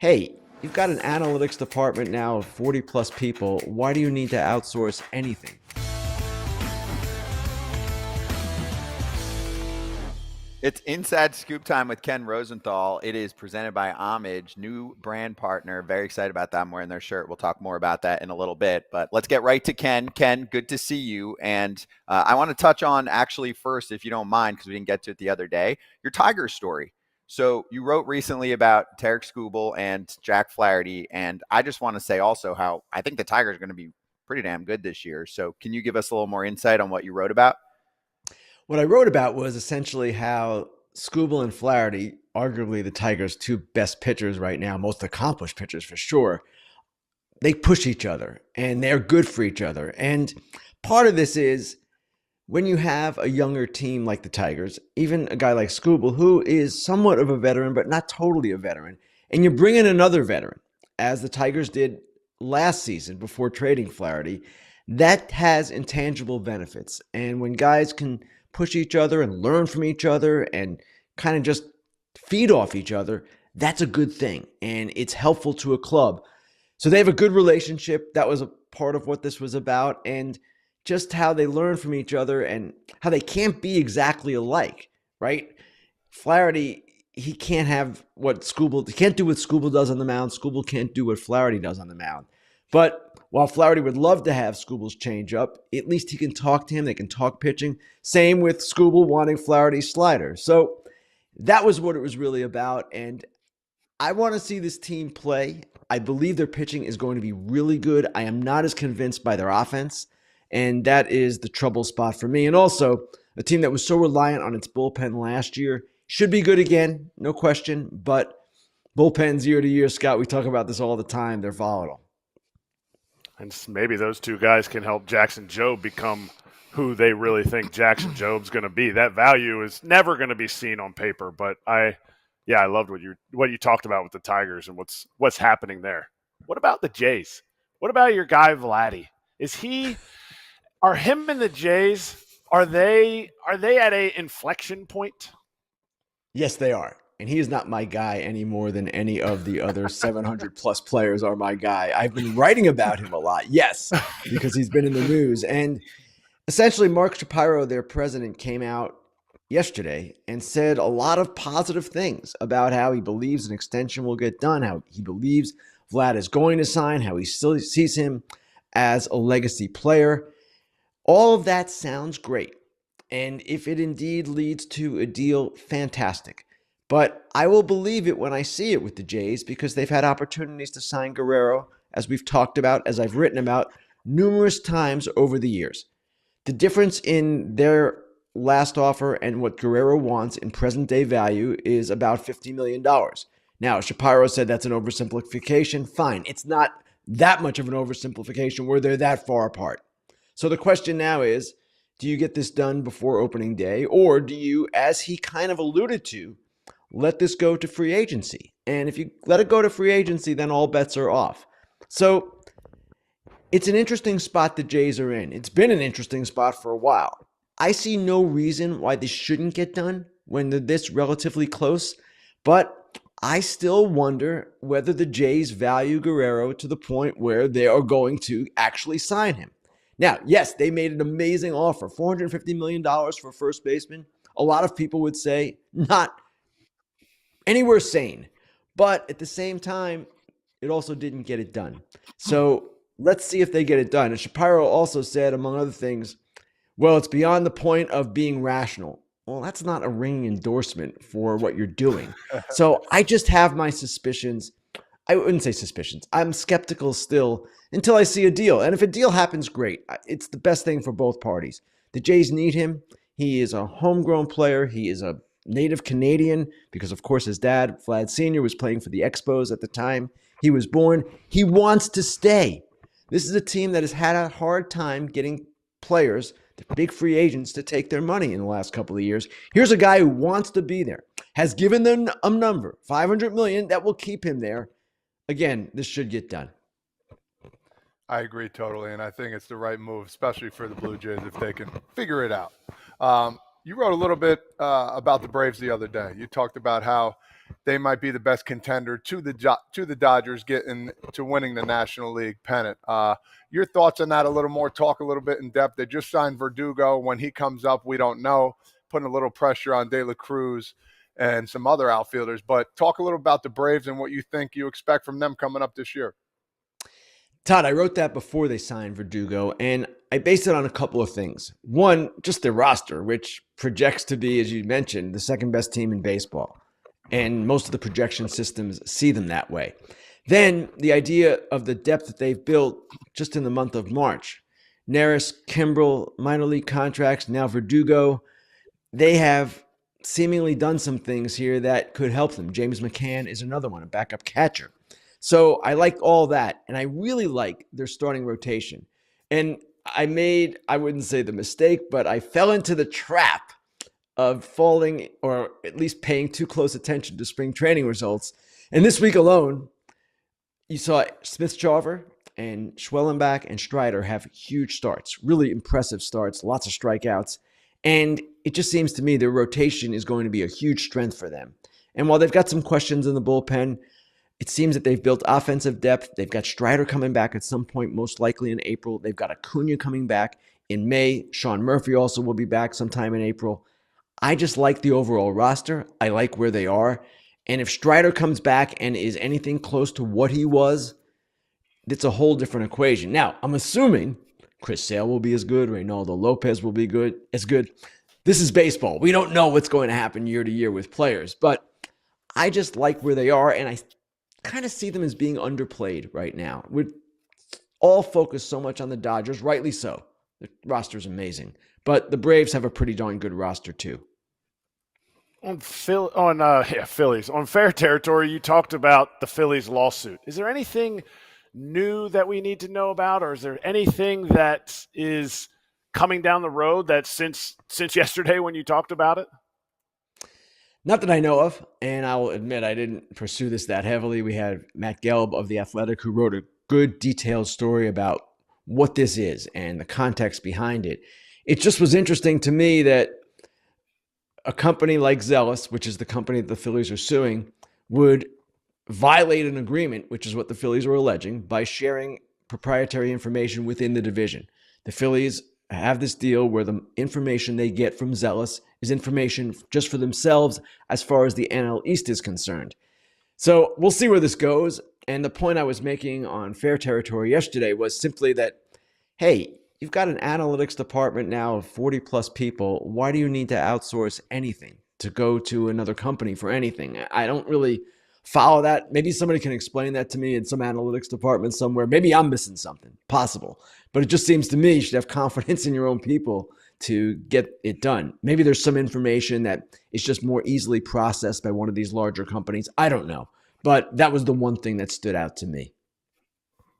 Hey, you've got an analytics department now of 40 plus people. Why do you need to outsource anything? It's Inside Scoop Time with Ken Rosenthal. It is presented by Homage, new brand partner. Very excited about that. I'm wearing their shirt. We'll talk more about that in a little bit. But let's get right to Ken. Ken, good to see you. And I want to touch on actually first, if you don't mind, because we didn't get to it the other day, your Tigers story. So you wrote recently about Tarek Skubal and Jack Flaherty. And I just want to say also how I think the Tigers are going to be pretty damn good this year. So can you give us a little more insight on what you wrote about? What I wrote about was essentially how Skubal and Flaherty, arguably the Tigers' two best pitchers right now, most accomplished pitchers for sure, they push each other and they're good for each other. And part of this is when you have a younger team like the Tigers, even a guy like Skubal, who is somewhat of a veteran, but not totally a veteran, and you bring in another veteran, as the Tigers did last season before trading Flaherty, that has intangible benefits. And when guys can push each other and learn from each other and kind of just feed off each other, that's a good thing. And it's helpful to a club. So they have a good relationship. That was a part of what this was about. And just how they learn from each other and how they can't be exactly alike, right? Flaherty, he can't have what Skubal, he can't do what Skubal does on the mound. Skubal can't do what Flaherty does on the mound. But while Flaherty would love to have Skubal's changeup, at least he can talk to him. They can talk pitching. Same with Skubal wanting Flaherty's slider. So that was what it was really about. And I want to see this team play. I believe their pitching is going to be really good. I am not as convinced by their offense. And that is the trouble spot for me. And also, a team that was so reliant on its bullpen last year should be good again, no question. But bullpens year to year, Scott, we talk about this all the time. They're volatile. And maybe those two guys can help Jackson Jobe become who they really think Jackson Jobe's going to be. That value is never going to be seen on paper, but I loved what you talked about with the Tigers and what's happening there. What about the Jays? What about your guy Vladdy? Are him and the Jays, are they at a inflection point? Yes, they are. And he is not my guy any more than any of the other 700 plus players are my guy. I've been writing about him a lot, yes, because he's been in the news. And essentially, Mark Shapiro, their president, came out yesterday and said a lot of positive things about how he believes an extension will get done, how he believes Vlad is going to sign, how he still sees him as a legacy player. All of that sounds great. And if it indeed leads to a deal, fantastic. But I will believe it when I see it with the Jays because they've had opportunities to sign Guerrero, as we've talked about, as I've written about numerous times over the years. The difference in their last offer and what Guerrero wants in present day value is about $50 million. Now, Shapiro said that's an oversimplification. Fine. It's not that much of an oversimplification where they're that far apart. So the question now is, do you get this done before opening day, or do you, as he kind of alluded to, let this go to free agency? And if you let it go to free agency, then all bets are off. So it's an interesting spot the Jays are in. It's been an interesting spot for a while. I see no reason why this shouldn't get done when they're this relatively close, but I still wonder whether the Jays value Guerrero to the point where they are going to actually sign him. Now, yes, they made an amazing offer, $450 million for a first baseman. A lot of people would say not anywhere sane. But at the same time, it also didn't get it done. So let's see if they get it done. And Shapiro also said, among other things, well, it's beyond the point of being rational. Well, that's not a ringing endorsement for what you're doing. So I just have my suspicions. I wouldn't say suspicions. I'm skeptical still until I see a deal. And if a deal happens, great. It's the best thing for both parties. The Jays need him. He is a homegrown player. He is a native Canadian because, of course, his dad, Vlad Sr., was playing for the Expos at the time he was born. He wants to stay. This is a team that has had a hard time getting players, the big free agents, to take their money in the last couple of years. Here's a guy who wants to be there, has given them a number, $500 million, that will keep him there. Again, this should get done. I agree totally, and I think it's the right move, especially for the Blue Jays if they can figure it out. You wrote a little bit about the Braves the other day. You talked about how they might be the best contender to the Dodgers getting to winning the National League pennant. Your thoughts on that a little more? Talk a little bit in depth. They just signed Verdugo. When he comes up, we don't know. Putting a little pressure on De La Cruz and some other outfielders. But talk a little about the Braves and what you think you expect from them coming up this year. Todd, I wrote that before they signed Verdugo, and I based it on a couple of things. One, just their roster, which projects to be, as you mentioned, the second best team in baseball. And most of the projection systems see them that way. Then the idea of the depth that they've built just in the month of March. Neris, Kimbrel, minor league contracts, now Verdugo. They have seemingly done some things here that could help them. James McCann is another one, a backup catcher. So I like all that, and I really like their starting rotation. And I wouldn't say the mistake, but I fell into the trap of falling, or at least paying too close attention to spring training results. And this week alone, you saw Smith-Shawver and Schwellenbach and Strider have huge starts, really impressive starts, lots of strikeouts. And it just seems to me their rotation is going to be a huge strength for them. And while they've got some questions in the bullpen, it seems that they've built offensive depth. They've got Strider coming back at some point, most likely in April. They've got Acuna coming back in May. Sean Murphy also will be back sometime in April. I just like the overall roster. I like where they are. And if Strider comes back and is anything close to what he was, it's a whole different equation. Now, I'm assuming Chris Sale will be as good. Reynaldo Lopez will be as good. This is baseball. We don't know what's going to happen year to year with players. But I just like where they are, and I kind of see them as being underplayed right now. We're all focused so much on the Dodgers, rightly so. The roster's amazing. But the Braves have a pretty darn good roster too. Phillies. On Fair Territory, you talked about the Phillies lawsuit. Is there anything new that we need to know about, or is there anything that is coming down the road that since yesterday when you talked about it? Not that I know of, and I will admit I didn't pursue this that heavily. We had Matt Gelb of The Athletic who wrote a good detailed story about what this is and the context behind it. It just was interesting to me that a company like Zealous, which is the company that the Phillies are suing, would violate an agreement, which is what the Phillies are alleging, by sharing proprietary information within the division. The Phillies have this deal where the information they get from Zealous is information just for themselves as far as the NL East is concerned. So we'll see where this goes. And the point I was making on Fair Territory yesterday was simply that, hey, you've got an analytics department now of 40 plus people. Why do you need to outsource anything, to go to another company for anything? I don't really follow that. Maybe somebody can explain that to me in some analytics department somewhere. Maybe I'm missing something, possible. But it just seems to me you should have confidence in your own people to get it done. Maybe there's some information that is just more easily processed by one of these larger companies. I don't know. But that was the one thing that stood out to me.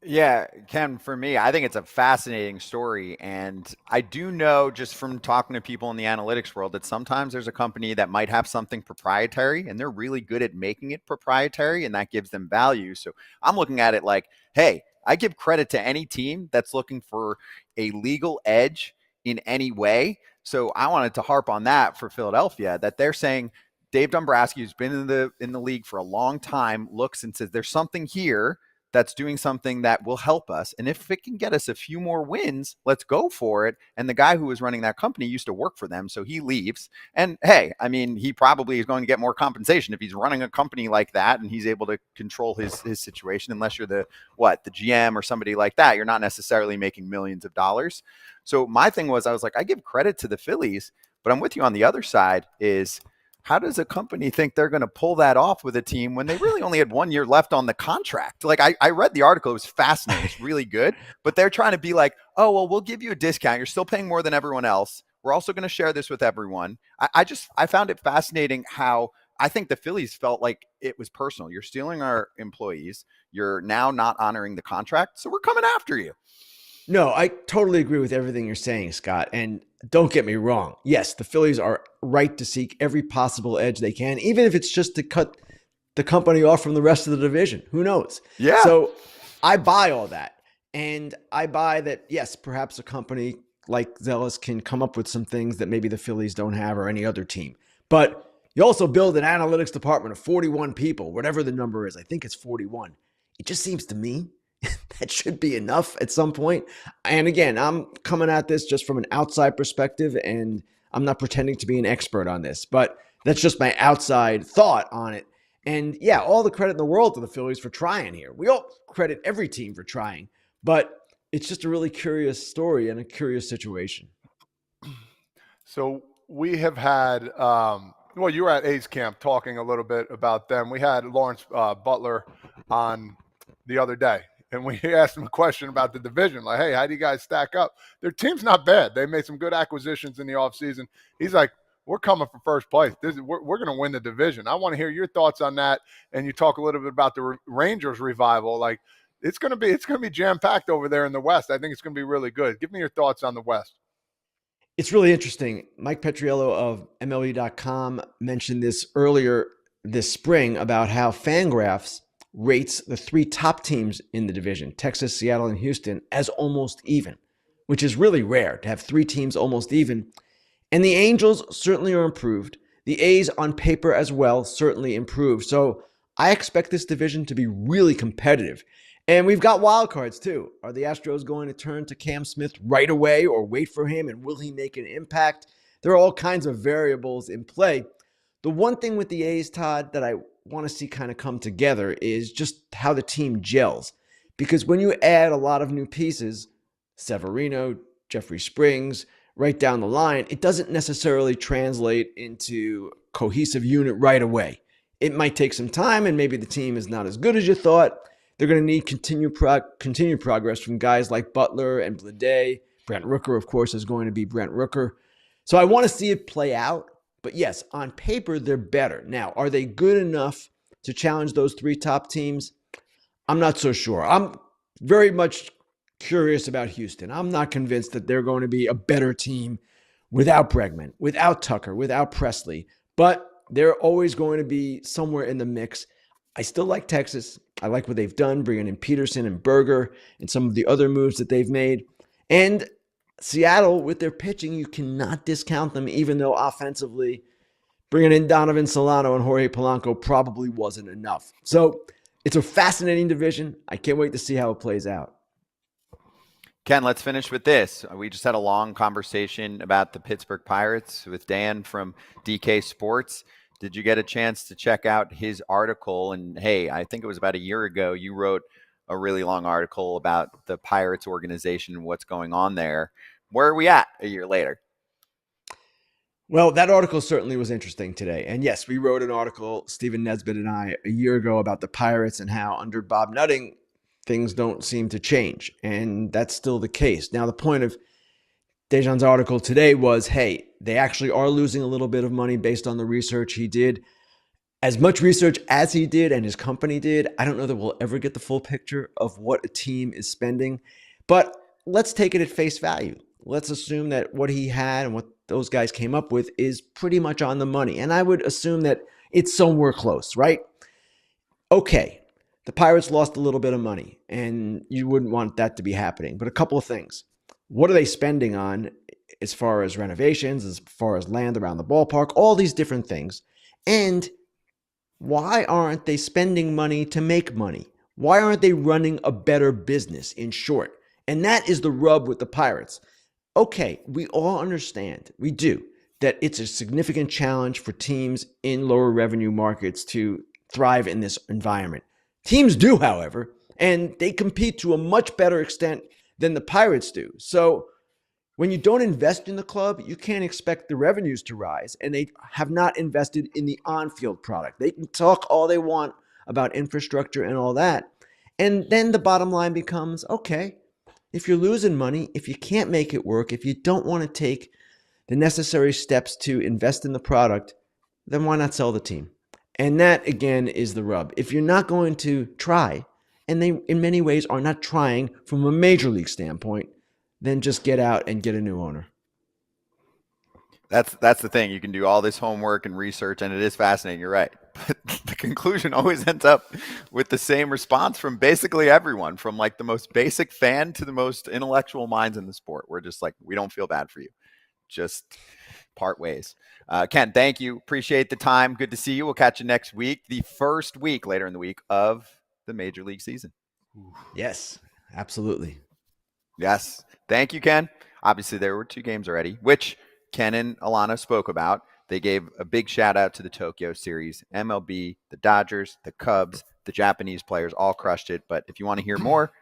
Yeah, Ken, for me, I think it's a fascinating story. And I do know just from talking to people in the analytics world that sometimes there's a company that might have something proprietary and they're really good at making it proprietary, and that gives them value. So I'm looking at it like, hey, I give credit to any team that's looking for a legal edge in any way. So I wanted to harp on that for Philadelphia, that they're saying Dave Dombrowski, who's been in the league for a long time, looks and says there's something here that's doing something that will help us. And if it can get us a few more wins, let's go for it. And the guy who was running that company used to work for them, so he leaves. And hey, I mean, he probably is going to get more compensation if he's running a company like that and he's able to control his situation, unless you're the GM or somebody like that. You're not necessarily making millions of dollars. So my thing was, I was like, I give credit to the Phillies, but I'm with you on the other side is, how does a company think they're going to pull that off with a team when they really only had 1 year left on the contract? Like I read the article, it was fascinating. It's really good, but they're trying to be like, oh, well, we'll give you a discount. You're still paying more than everyone else. We're also going to share this with everyone. I found it fascinating how I think the Phillies felt like it was personal. You're stealing our employees. You're now not honoring the contract. So we're coming after you. No, I totally agree with everything you're saying, Scott. And don't get me wrong. Yes, the Phillies are right to seek every possible edge they can, even if it's just to cut the company off from the rest of the division. Who knows? Yeah. So I buy all that. And I buy that, yes, perhaps a company like Zealous can come up with some things that maybe the Phillies don't have or any other team. But You also build an analytics department of 41 people, whatever the number is. I think it's 41. It just seems to me that should be enough at some point. And again, I'm coming at this just from an outside perspective, and I'm not pretending to be an expert on this, but that's just my outside thought on it. And yeah, all the credit in the world to the Phillies for trying here. We all credit every team for trying, but it's just a really curious story and a curious situation. So we have had, well, you were at A's camp talking a little bit about them. We had Lawrence Butler on the other day, and we asked him a question about the division. Like, hey, how do you guys stack up? Their team's not bad. They made some good acquisitions in the offseason. He's like, we're coming for first place. We're going to win the division. I want to hear your thoughts on that. And you talk a little bit about the Rangers revival. Like, it's going to be jam-packed over there in the West. I think it's going to be really good. Give me your thoughts on the West. It's really interesting. Mike Petriello of MLB.com mentioned this earlier this spring about how Fangraphs rates the three top teams in the division, Texas, Seattle, and Houston, as almost even, which is really rare to have three teams almost even. And the Angels certainly are improved. The A's on paper as well certainly improved. So I expect this division to be really competitive. And we've got wild cards too. Are the Astros going to turn to Cam Smith right away or wait for him? And will he make an impact? There are all kinds of variables in play. The one thing with the A's, Todd, that I want to see kind of come together is just how the team gels. Because when you add a lot of new pieces, Severino, Jeffrey Springs, right down the line, it doesn't necessarily translate into cohesive unit right away. It might take some time, and maybe the team is not as good as you thought. They're going to need continued progress from guys like Butler and Vladdy. Brent Rooker, of course, is going to be Brent Rooker. So I want to see it play out. But yes, on paper, they're better. Now, are they good enough to challenge those three top teams? I'm not so sure. I'm very much curious about Houston. I'm not convinced that they're going to be a better team without Bregman, without Tucker, without Presley. But they're always going to be somewhere in the mix. I still like Texas. I like what they've done, bringing in Peterson and Berger and some of the other moves that they've made. And Seattle, with their pitching, you cannot discount them, even though offensively, bringing in Donovan Solano and Jorge Polanco probably wasn't enough. So it's a fascinating division. I can't wait to see how it plays out. Ken, let's finish with this. We just had a long conversation about the Pittsburgh Pirates with Dan from DK Sports. Did you get a chance to check out his article? And hey, I think it was about a year ago, you wrote a really long article about the Pirates organization and what's going on there. Where are we at a year later? Well, that article certainly was interesting today. And yes, we wrote an article, Stephen Nesbitt and I, a year ago about the Pirates and how under Bob Nutting, things don't seem to change. And that's still the case. Now, the point of Dejan's article today was, hey, they actually are losing a little bit of money based on the research he did. As much research as he did and his company did, I don't know that we'll ever get the full picture of what a team is spending. But let's take it at face value. Let's assume that what he had and what those guys came up with is pretty much on the money. And I would assume that it's somewhere close, right? Okay, the Pirates lost a little bit of money, and you wouldn't want that to be happening. But a couple of things. What are they spending on as far as renovations, as far as land around the ballpark, all these different things? And why aren't they spending money to make money? Why aren't they running a better business, in short? And that is the rub with the Pirates. Okay, we all understand, we do, that it's a significant challenge for teams in lower revenue markets to thrive in this environment. Teams do, however, and they compete to a much better extent than the Pirates do. So when you don't invest in the club, you can't expect the revenues to rise, and they have not invested in the on-field product. They can talk all they want about infrastructure and all that, and then the bottom line becomes, okay, if you're losing money, if you can't make it work, if you don't want to take the necessary steps to invest in the product, then why not sell the team? And that, again, is the rub. If you're not going to try, and they in many ways are not trying from a major league standpoint, then just get out and get a new owner. That's the thing. You can do all this homework and research, and it is fascinating. You're right. But the conclusion always ends up with the same response from basically everyone, from like the most basic fan to the most intellectual minds in the sport. We're just like, we don't feel bad for you. just part ways. Ken, thank you. Appreciate the time. Good to see you. We'll catch you next week, the first week later in the week of the Major League season. Yes, absolutely. Yes. Thank you, Ken. Obviously, there were 2 games already, which Ken and Alana spoke about. They gave a big shout out to the Tokyo series, MLB, the Dodgers, the Cubs, the Japanese players all crushed it. But if you want to hear more,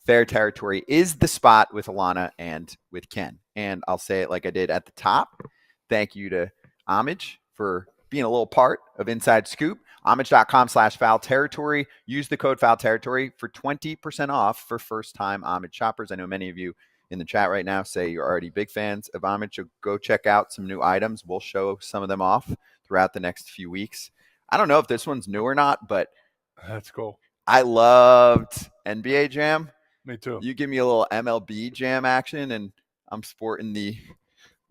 Fair Territory is the spot with Alana and with Ken. And I'll say it like I did at the top. Thank you to Homage for being a little part of Inside Scoop. Homage.com/foul territory. Use the code foul territory for 20% off for first-time Homage shoppers. I know many of you in the chat right now say you're already big fans of Homage, so go check out some new items. We'll show some of them off throughout the next few weeks. I don't know if this one's new or not, but That's cool. I loved NBA Jam. Me too. You give me a little MLB Jam action, and I'm sporting the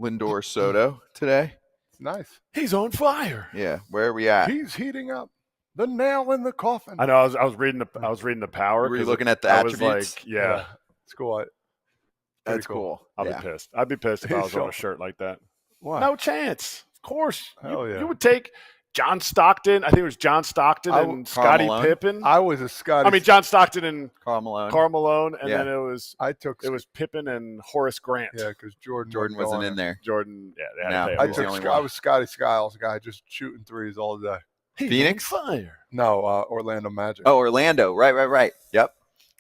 Lindor Soto today. It's nice. He's on fire. Yeah, where are we at? He's heating up. The nail in the coffin. I know. I was reading the power. Were you looking at the I was attributes? like, yeah, It's cool. That's cool. I'll be pissed. I'd be pissed if I was on a shirt like that. Why? No chance. Of course. Hell yeah. You would take John Stockton. I think it was John Stockton and Scottie Malone. Pippen. I was a Scotty. John Stockton and Karl Malone. Karl Malone, and Yeah. then it was Pippen and Horace Grant. Yeah, because Jordan wasn't in there. Jordan, yeah, they No. had to I pay took him. only one. I was Scotty Skiles guy, just shooting threes all day. He's Phoenix? on fire. No, Orlando Magic. Oh, Orlando. Right. Yep.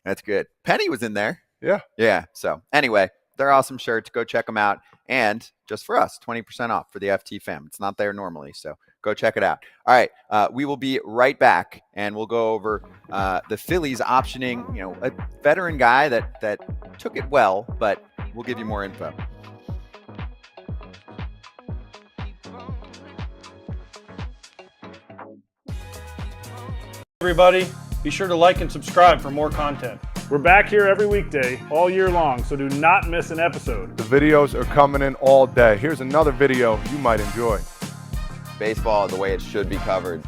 That's good. Penny was in there. Yeah. Yeah. So anyway, they're awesome shirts. Go check them out. And just for us, 20% off for the FT fam. It's not there normally. So go check it out. All right. We will be right back, and we'll go over the Phillies optioning, a veteran guy that took it well, but we'll give you more info. Everybody, be sure to like and subscribe for more content. We're back here every weekday, all year long, so do not miss an episode. The videos are coming in all day. Here's another video you might enjoy. Baseball the way it should be covered.